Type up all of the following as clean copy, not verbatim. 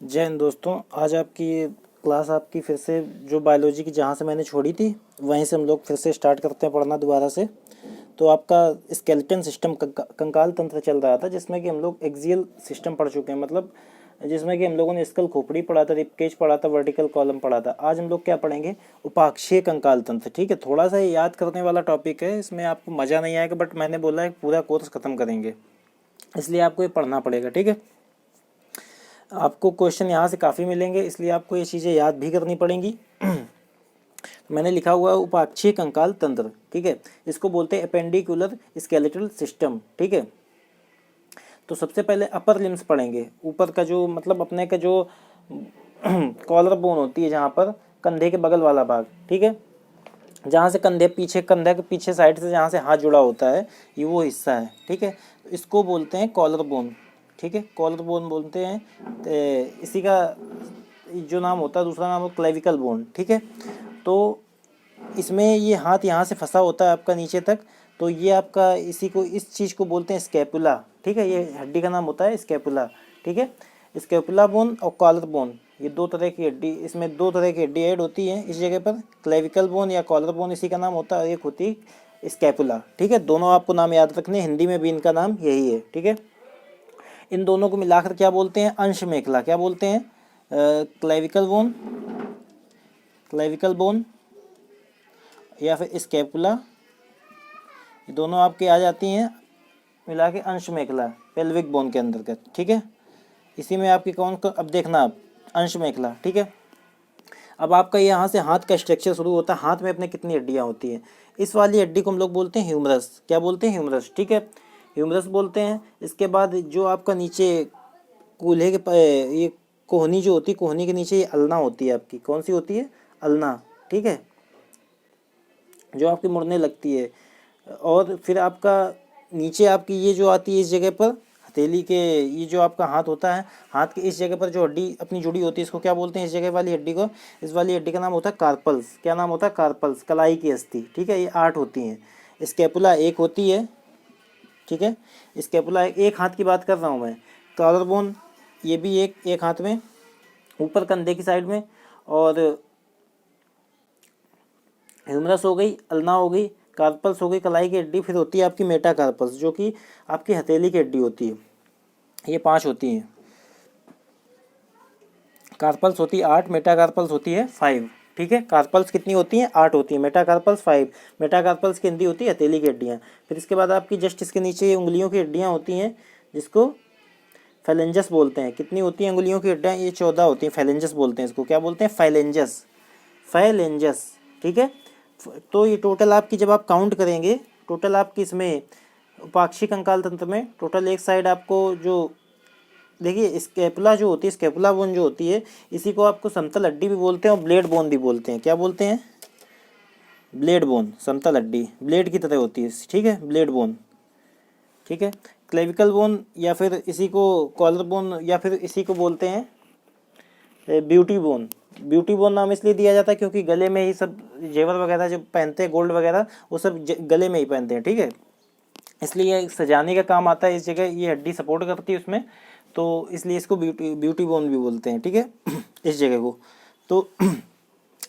जय हिंद दोस्तों। आज आपकी ये क्लास आपकी फिर से जो बायोलॉजी की जहाँ से मैंने छोड़ी थी वहीं से हम लोग फिर से स्टार्ट करते हैं पढ़ना दोबारा से। तो आपका स्केलेटन सिस्टम कंकाल तंत्र चल रहा था, जिसमें कि हम लोग एक्सियल सिस्टम पढ़ चुके हैं, मतलब जिसमें कि हम लोगों ने स्कल खोपड़ी पढ़ा था, रिबकेज पढ़ा था, वर्टिकल कॉलम पढ़ा था। आज हम लोग क्या पढ़ेंगे? उपाक्षीय कंकाल तंत्र। ठीक है, थोड़ा सा ये याद करने वाला टॉपिक है, इसमें आपको मज़ा नहीं आएगा, बट मैंने बोला है पूरा कोर्स ख़त्म करेंगे, इसलिए आपको ये पढ़ना पड़ेगा। ठीक है, आपको क्वेश्चन यहाँ से काफ़ी मिलेंगे, इसलिए आपको ये चीज़ें याद भी करनी पड़ेंगी। मैंने लिखा हुआ है उपाक्षीय कंकाल तंत्र। ठीक है, इसको बोलते हैं अपेंडिकुलर स्केलेटल सिस्टम। ठीक है, तो सबसे पहले अपर लिम्स पढ़ेंगे, ऊपर का जो मतलब अपने का जो कॉलर बोन होती है, जहाँ पर कंधे के बगल वाला भाग। ठीक है, जहाँ से कंधे के पीछे साइड से जहाँ से हाथ जुड़ा होता है, ये वो हिस्सा है। ठीक है, इसको बोलते हैं कॉलर बोन। ठीक है, कॉलर बोन बोलते हैं। इसी का जो नाम होता है, दूसरा नाम है क्लेविकल बोन। ठीक है, तो इसमें ये हाथ यहाँ से फंसा होता है आपका नीचे तक, तो ये आपका इस चीज़ को बोलते हैं स्कैपुला। ठीक है, ये हड्डी का नाम होता है स्कैपुला। ठीक है, स्कैपुला बोन और कॉलर बोन, ये दो तरह की हड्डी, इसमें दो तरह की हड्डी ऐड होती है इस जगह पर। क्लेविकल बोन या कॉलर बोन इसी का नाम होता है, और एक होती है स्कैपुला। ठीक है, दोनों आपको नाम याद रखने, हिंदी में भी इनका नाम यही है। ठीक है, इन दोनों को मिलाकर क्या बोलते हैं? अंश मेखला। क्या बोलते हैं? क्लेविकल बोन, क्लेविकल बोन या फिर स्कैपुला, ये दोनों आपके आ जाती हैं मिला के अंश मेखला, पेल्विक बोन के अंतर्गत। ठीक है, इसी में आपकी अब देखना आप अंश मेखला। ठीक है, अब आपका यहाँ से हाथ का स्ट्रक्चर शुरू होता है। हाथ में अपने कितनी हड्डियाँ होती हैं? इस वाली हड्डी को हम लोग बोलते हैं ह्यूमरस। क्या बोलते हैं? ह्यूमरस। ठीक है, ह्यूमरस बोलते हैं। इसके बाद जो आपका नीचे कूल्हे के ये कोहनी जो होती है, कोहनी के नीचे ये अल्ना होती है आपकी। कौन सी होती है? अल्ना। ठीक है, जो आपकी मुड़ने लगती है। और फिर आपका नीचे आपकी ये जो आती है इस जगह पर हथेली के, ये जो आपका हाथ होता है, हाथ के इस जगह पर जो हड्डी अपनी जुड़ी होती है, इसको क्या बोलते हैं? इस जगह वाली हड्डी को, इस वाली हड्डी का नाम होता है कार्पल्स। क्या नाम होता है? कार्पल्स, कलाई की अस्थि। ठीक है, ये 8 होती हैं। स्कैपुला 1 होती है। ठीक है, स्कैपुला एक हाथ की बात कर रहा हूँ मैं। कॉलर बोन ये भी एक हाथ में, ऊपर कंधे की साइड में। और ह्यूमरस हो गई, अल्ना हो गई, कार्पल्स हो गई कलाई की हड्डी, फिर होती है आपकी मेटाकार्पल्स, जो कि आपकी हथेली की हड्डी होती है। ये 5 होती हैं। कार्पल्स होती है 8, मेटाकार्पल्स होती है 5। ठीक है, कार्पल्स कितनी होती हैं? 8 होती हैं, मेटाकार्पल्स 5। मेटाकार्पल्स की हिंदी होती है हथेली की हड्डियाँ। फिर इसके बाद आपकी जस्ट इसके नीचे ये उंगलियों की हड्डियाँ होती हैं, जिसको फैलेंजस बोलते हैं। कितनी होती हैं उंगलियों की हड्डियाँ? ये 14 होती हैं। फैलेंजस बोलते हैं इसको। क्या बोलते हैं? फैलेंजस, फैलेंजस। ठीक है, तो ये टोटल आपकी जब आप काउंट करेंगे, टोटल आपकी इसमें उपाक्षी कंकाल तंत्र में टोटल एक साइड आपको जो देखिए स्कैपुला जो होती है, स्कैपुला बोन जो होती है, इसी को आपको समतल हड्डी भी बोलते हैं और ब्लेड बोन भी बोलते हैं। क्या बोलते हैं? ब्लेड बोन, समतल हड्डी, ब्लेड की तरह होती है। ठीक है, ब्लेड बोन। ठीक है, क्लेविकल बोन या फिर इसी को कॉलर बोन या फिर इसी को बोलते हैं ब्यूटी बोन। ब्यूटी बोन नाम इसलिए दिया जाता है क्योंकि गले में ही सब जेवर वगैरह जो पहनते हैं, गोल्ड वगैरह, वो सब गले में ही पहनते हैं। ठीक है, इसलिए सजाने का काम आता है इस जगह, ये हड्डी सपोर्ट करती है उसमें, तो इसलिए इसको ब्यूटी बोन भी बोलते हैं। ठीक है, इस जगह को। तो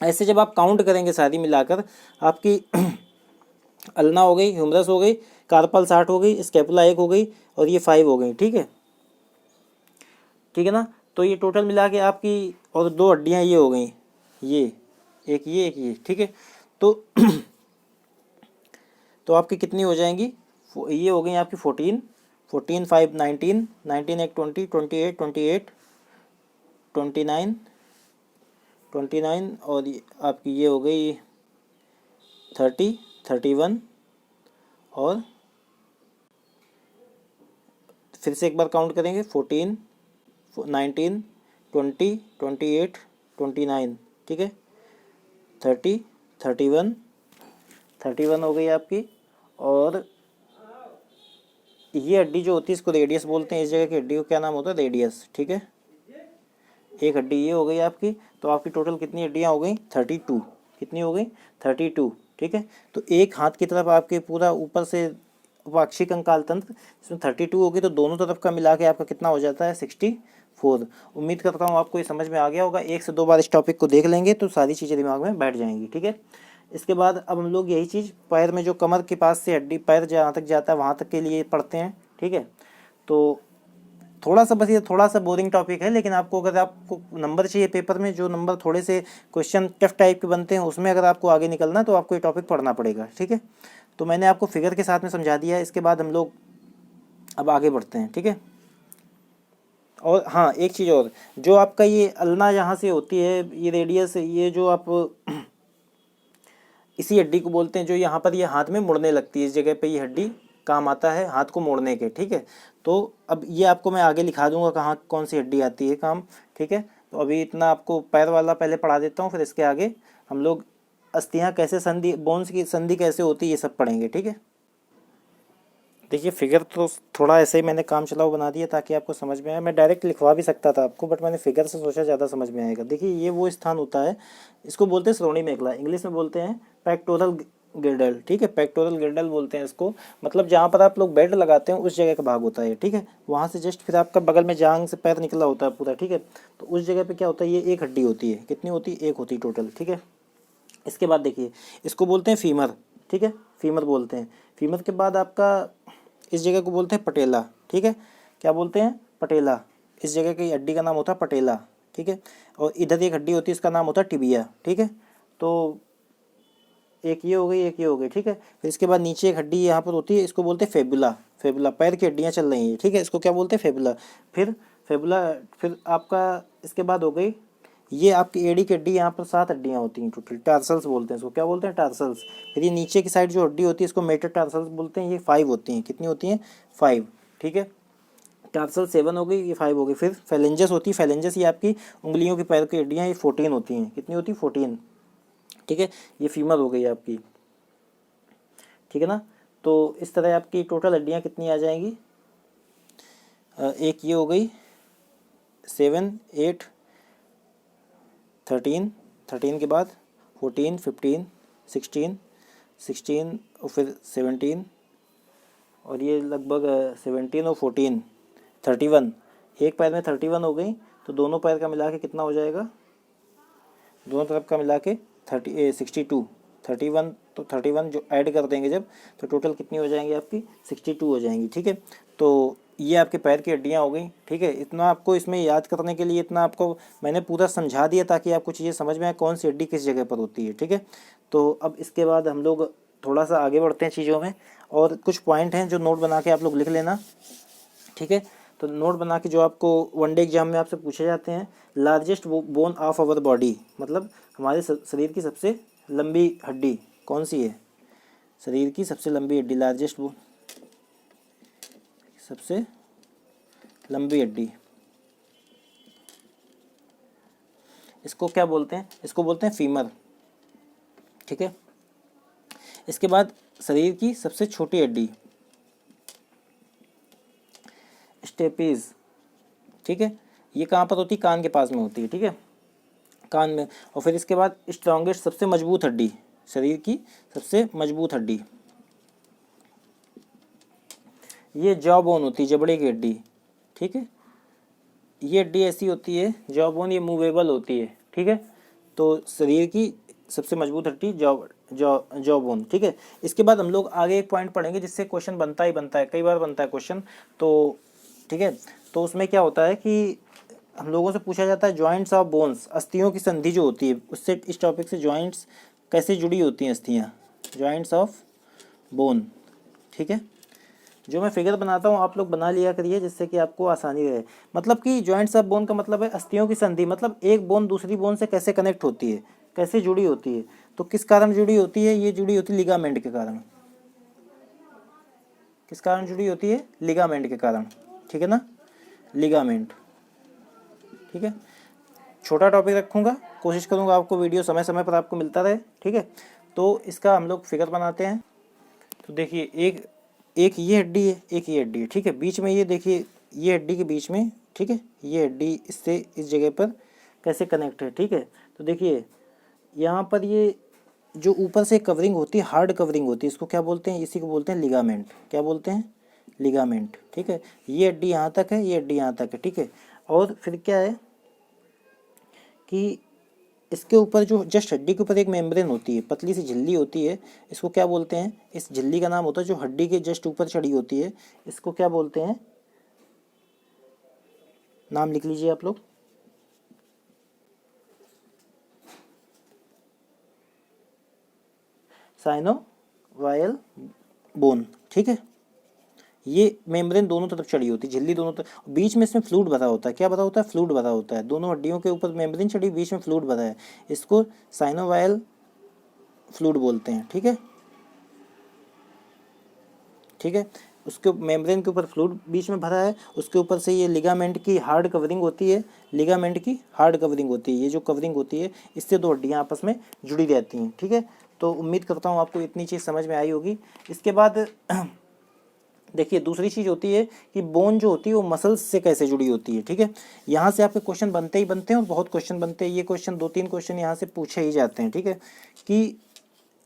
ऐसे जब आप काउंट करेंगे सारी मिलाकर, आपकी अल्ना हो गई, ह्यूमरस हो गई, कार्पल्स 8 हो गई, स्कैपुला 1 हो गई, और ये 5 हो गई। ठीक है, ठीक है ना। तो ये टोटल मिला के आपकी, और 2 हड्डियाँ ये हो गई, ये एक ये। ठीक है, तो तो आपकी कितनी हो जाएंगी? ये हो गई आपकी 14, 14 5 19, 19 1 20, 28 28, 29 29, और आपकी ये हो गई 30 31। और फिर से एक बार काउंट करेंगे, 14 19 20 28 29। ठीक है, 30 31 31 हो गई आपकी। और ये हड्डी जो होती है इसको रेडियस बोलते हैं। इस जगह की हड्डी को क्या नाम होता है? रेडियस। ठीक है, एक हड्डी ये हो गई आपकी। तो आपकी टोटल कितनी हड्डियाँ हो गई? 32। कितनी हो गई? 32। ठीक है, तो एक हाथ की तरफ आपके पूरा ऊपर से वाक्षी कंकाल तंत्र, इसमें 32 होगी, तो दोनों तरफ का मिला के आपका कितना हो जाता है? 64। 4। उम्मीद करता हूँ आपको ये समझ में आ गया होगा। 1 से 2 बार इस टॉपिक को देख लेंगे तो सारी चीज़ें दिमाग में बैठ जाएंगी, ठीक है। इसके बाद अब हम लोग यही चीज़ पैर में जो कमर के पास से हड्डी पैर जहाँ तक जाता है वहाँ तक के लिए पढ़ते हैं, ठीक है। तो थोड़ा सा बस ये थोड़ा सा बोरिंग टॉपिक है, लेकिन आपको अगर आपको नंबर चाहिए पेपर में, जो नंबर थोड़े से क्वेश्चन टफ टाइप के बनते हैं, उसमें अगर आपको आगे निकलना है तो आपको ये टॉपिक पढ़ना पड़ेगा, ठीक है। तो मैंने आपको फिगर के साथ में समझा दिया है। इसके बाद हम लोग अब आगे बढ़ते हैं, ठीक है। और हाँ, एक चीज़ और, जो आपका ये अल्ना यहाँ से होती है, ये रेडियस, ये जो आप इसी हड्डी को बोलते हैं जो यहाँ पर ये हाथ में मुड़ने लगती है, इस जगह पे ये हड्डी काम आता है हाथ को मोड़ने के, ठीक है। तो अब ये आपको मैं आगे लिखा दूंगा कहाँ कौन सी हड्डी आती है काम, ठीक है। तो अभी इतना आपको पैर वाला पहले पढ़ा देता हूँ, फिर इसके आगे हम लोग अस्थियाँ कैसे संधि, बोन्स की संधि कैसे होती है, ये सब पढ़ेंगे, ठीक है। देखिए फिगर तो थोड़ा ऐसे ही मैंने काम चलाओ बना दिया ताकि आपको समझ में आए। मैं डायरेक्ट लिखवा भी सकता था आपको, बट मैंने फिगर से सोचा ज़्यादा समझ में आएगा। देखिए ये वो स्थान होता है, इसको बोलते हैं श्रोणि मेखला, इंग्लिश में बोलते हैं पेक्टोरल गिर्डल, ठीक है। पेक्टोरल गिर्डल बोलते हैं इसको, मतलब जहाँ पर आप लोग बेल्ट लगाते हैं उस जगह का भाग होता है, ठीक है। वहाँ से जस्ट फिर आपका बगल में जांग से पैर निकला होता है पूरा, ठीक है। तो उस जगह पर क्या होता है, ये एक हड्डी होती है, कितनी होती है, एक होती है टोटल, ठीक है। इसके बाद देखिए इसको बोलते हैं फीमर, ठीक है, फीमर बोलते हैं। फीमर के बाद आपका इस जगह को बोलते हैं पटेला, ठीक है। क्या बोलते हैं, पटेला। इस जगह की हड्डी का नाम होता है पटेला, ठीक है। और इधर एक हड्डी होती है, इसका नाम होता है टिबिया, ठीक है। तो एक ये हो गई, एक ये हो गई, ठीक है। फिर इसके बाद नीचे एक हड्डी यहाँ पर होती है, इसको बोलते हैं फेबुला। फेबुला पैर की हड्डियाँ चल रही हैं, ठीक है, इसको क्या बोलते हैं, फेबुला। फिर फेबुला, फिर आपका इसके बाद हो गई ये आपकी एड़ी की हड्डी, यहाँ पर 7 हड्डियाँ होती हैं टोटल, टार्सल्स बोलते हैं इसको, क्या बोलते हैं, टार्सल्स। फिर ये नीचे की साइड जो हड्डी होती है इसको मेटर टार्सल्स बोलते हैं, ये 5 होती हैं, कितनी होती हैं, 5, ठीक है। टार्सल 7 हो गई, ये 5 हो गई। फिर फेलेंजस होती है, फेलेंजस ये आपकी उंगलियों की पैर की हड्डियाँ, ये 14 होती हैं, कितनी होती है, 14, ठीक है। ये फीमर हो गई आपकी, ठीक है ना। तो इस तरह आपकी टोटल हड्डियाँ कितनी आ जाएंगी, एक ये हो गई 7, 8, 13, 13 के बाद 14, 15, 16, 16 और फिर 17, और ये लगभग 17 और 14, 31। एक पैर में 31 हो गई, तो दोनों पैर का मिला के कितना हो जाएगा, दोनों तरफ का मिला के 62, 31, तो 31 जो ऐड कर देंगे जब, तो टोटल कितनी हो जाएंगी आपकी, 62 हो जाएंगी, ठीक है। तो ये आपके पैर की हड्डियाँ हो गई, ठीक है। इतना आपको इसमें याद करने के लिए इतना आपको मैंने पूरा समझा दिया ताकि आपको चीज़ें समझ में आए कौन सी हड्डी किस जगह पर होती है, ठीक है। तो अब इसके बाद हम लोग थोड़ा सा आगे बढ़ते हैं चीज़ों में, और कुछ पॉइंट हैं जो नोट बना के आप लोग लिख लेना, ठीक है। तो नोट बना के जो आपको वनडे एग्जाम में आपसे पूछे जाते हैं, largest bone of our body, मतलब हमारे शरीर की सबसे लंबी हड्डी कौन सी है, शरीर की सबसे लंबी हड्डी, लार्जेस्ट बोन, सबसे लंबी हड्डी, इसको क्या बोलते हैं, इसको बोलते हैं फीमर, ठीक है। इसके बाद शरीर की सबसे छोटी हड्डी, स्टेपीज, ठीक है। ये कहाँ पर होती है, कान के पास में होती है, ठीक है, कान में। और फिर इसके बाद स्ट्रॉन्गेस्ट, सबसे मजबूत हड्डी, शरीर की सबसे मजबूत हड्डी, ये जॉ बोन होती है, जबड़े की हड्डी, ठीक है। ये हड्डी ऐसी होती है जॉ बोन, ये मूवेबल होती है, ठीक है। तो शरीर की सबसे मजबूत हड्डी जॉ बोन, ठीक है। इसके बाद हम लोग आगे एक पॉइंट पढ़ेंगे जिससे क्वेश्चन बनता ही बनता है, कई बार बनता है क्वेश्चन, तो ठीक है। तो उसमें क्या होता है कि हम लोगों से पूछा जाता है जॉइंट्स ऑफ बोन्स, अस्थियों की संधि जो होती है, उससे इस टॉपिक से जॉइंट्स कैसे जुड़ी होती हैं अस्थियाँ, जॉइंट्स ऑफ बोन, ठीक है। जो मैं फिगर बनाता हूँ आप लोग बना लिया करिए जिससे कि आपको आसानी रहे। मतलब कि जॉइंट्स ऑफ बोन का मतलब है अस्थियों की संधि, मतलब एक बोन दूसरी बोन से कैसे कनेक्ट होती है, कैसे जुड़ी होती है। तो किस कारण जुड़ी होती है, ये जुड़ी होती है लिगामेंट के कारण, किस कारण जुड़ी होती है, लिगामेंट के कारण, ठीक है ना, लिगामेंट, ठीक है। छोटा टॉपिक रखूँगा, कोशिश करूँगा आपको वीडियो समय समय पर आपको मिलता रहे, ठीक है। तो इसका हम लोग फिगर बनाते हैं। तो देखिए एक ये हड्डी है, एक ये हड्डी है, ठीक है। बीच में ये देखिए, ये हड्डी के बीच में, ठीक है, ये हड्डी इससे इस जगह पर कैसे कनेक्ट है, ठीक है। तो देखिए यहाँ पर ये जो ऊपर से कवरिंग होती है, हार्ड कवरिंग होती है, इसको क्या बोलते हैं, इसी को बोलते हैं लिगामेंट, क्या बोलते हैं, लिगामेंट, ठीक है। ये हड्डी यहाँ तक है, ये हड्डी यहाँ तक है, ठीक है। और फिर क्या है कि इसके ऊपर जो जस्ट हड्डी के ऊपर एक मेम्ब्रेन होती है, पतली सी झिल्ली होती है, इसको क्या बोलते हैं, इस झिल्ली का नाम होता है जो हड्डी के जस्ट ऊपर चढ़ी होती है, इसको क्या बोलते हैं, नाम लिख लीजिए आप लोग, साइनोवायल बोन। ठीक है, ये मेम्ब्रेन दोनों तरफ चढ़ी होती है, झिल्ली दोनों तरफ, बीच में इसमें फ्लूइड भरा होता है। क्या भरा होता है? फ्लूइड भरा होता है। दोनों हड्डियों के ऊपर मेम्ब्रेन चढ़ी, बीच में फ्लूइड भरा है, इसको साइनोवायल फ्लूइड बोलते हैं। ठीक है, ठीक है, उसके मेम्ब्रेन के ऊपर फ्लूइड बीच में भरा है, उसके ऊपर से ये लिगामेंट की हार्ड कवरिंग होती है, लिगामेंट की हार्ड कवरिंग होती है, ये जो कवरिंग होती है इससे दो हड्डियाँ आपस में जुड़ी रहती हैं। ठीक है, तो उम्मीद करता हूँ आपको इतनी चीज़ समझ में आई होगी। इसके बाद देखिए दूसरी चीज़ होती है कि बोन जो होती है वो मसल्स से कैसे जुड़ी होती है। ठीक है, यहाँ से आपके क्वेश्चन बनते ही बनते हैं और बहुत क्वेश्चन बनते हैं, ये क्वेश्चन 2-3 क्वेश्चन यहाँ से पूछे ही जाते हैं। ठीक है, कि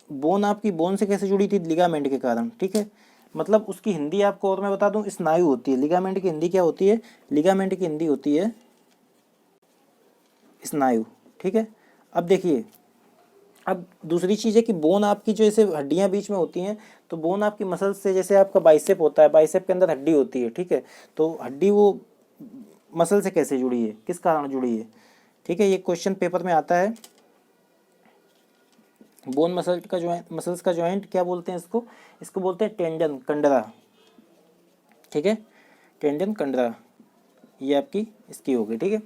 बोन आपकी बोन से कैसे जुड़ी थी? लिगामेंट के कारण। ठीक है, मतलब उसकी हिंदी आपको और मैं बता दूं, स्नायु होती है। लिगामेंट की हिंदी क्या होती है? लिगामेंट की हिंदी होती है स्नायु। ठीक है, अब देखिए, अब दूसरी चीज़ है कि बोन आपकी जो ऐसे हड्डियां बीच में होती हैं, तो बोन आपकी मसल्स से, जैसे आपका बाइसेप होता है, बाइसेप के अंदर हड्डी होती है। ठीक है, तो हड्डी वो मसल से कैसे जुड़ी है, किस कारण जुड़ी है? ठीक है, ये क्वेश्चन पेपर में आता है। बोन मसल का जॉइंट, मसल्स का जॉइंट क्या बोलते हैं इसको? इसको बोलते हैं टेंडन, कंडरा। ठीक है, टेंडन, कंडरा, ये आपकी इसकी हो गई। ठीक है,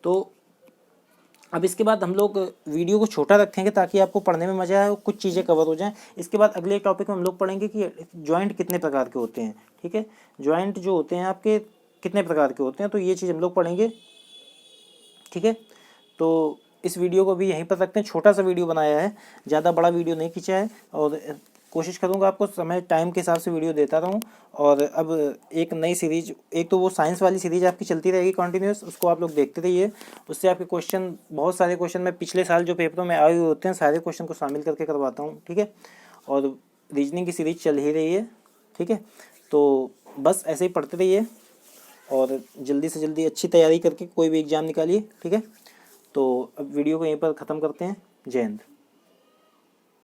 तो अब इसके बाद हम लोग वीडियो को छोटा रखेंगे ताकि आपको पढ़ने में मज़ा आए और कुछ चीज़ें कवर हो जाएं। इसके बाद अगले टॉपिक में हम लोग पढ़ेंगे कि जॉइंट कितने प्रकार के होते हैं। ठीक है, जॉइंट जो होते हैं आपके कितने प्रकार के होते हैं, तो ये चीज़ हम लोग पढ़ेंगे। ठीक है, तो इस वीडियो को भी यहीं पर रखते हैं। छोटा सा वीडियो बनाया है, ज़्यादा बड़ा वीडियो नहीं खींचा है, और कोशिश करूँगा आपको समय टाइम के हिसाब से वीडियो देता रहूँ। और अब एक नई सीरीज, एक तो वो साइंस वाली सीरीज आपकी चलती रहेगी कंटिन्यूस, उसको आप लोग देखते रहिए। उससे आपके क्वेश्चन, बहुत सारे क्वेश्चन मैं पिछले साल जो पेपरों में आए हुए होते हैं सारे क्वेश्चन को शामिल करके करवाता हूँ। ठीक है, और रीजनिंग की सीरीज चल ही रही है। ठीक है, तो बस ऐसे ही पढ़ते रहिए और जल्दी से जल्दी अच्छी तैयारी करके कोई भी एग्ज़ाम निकालिए। ठीक है, तो अब वीडियो को यहीं पर ख़त्म करते हैं। जय हिंद।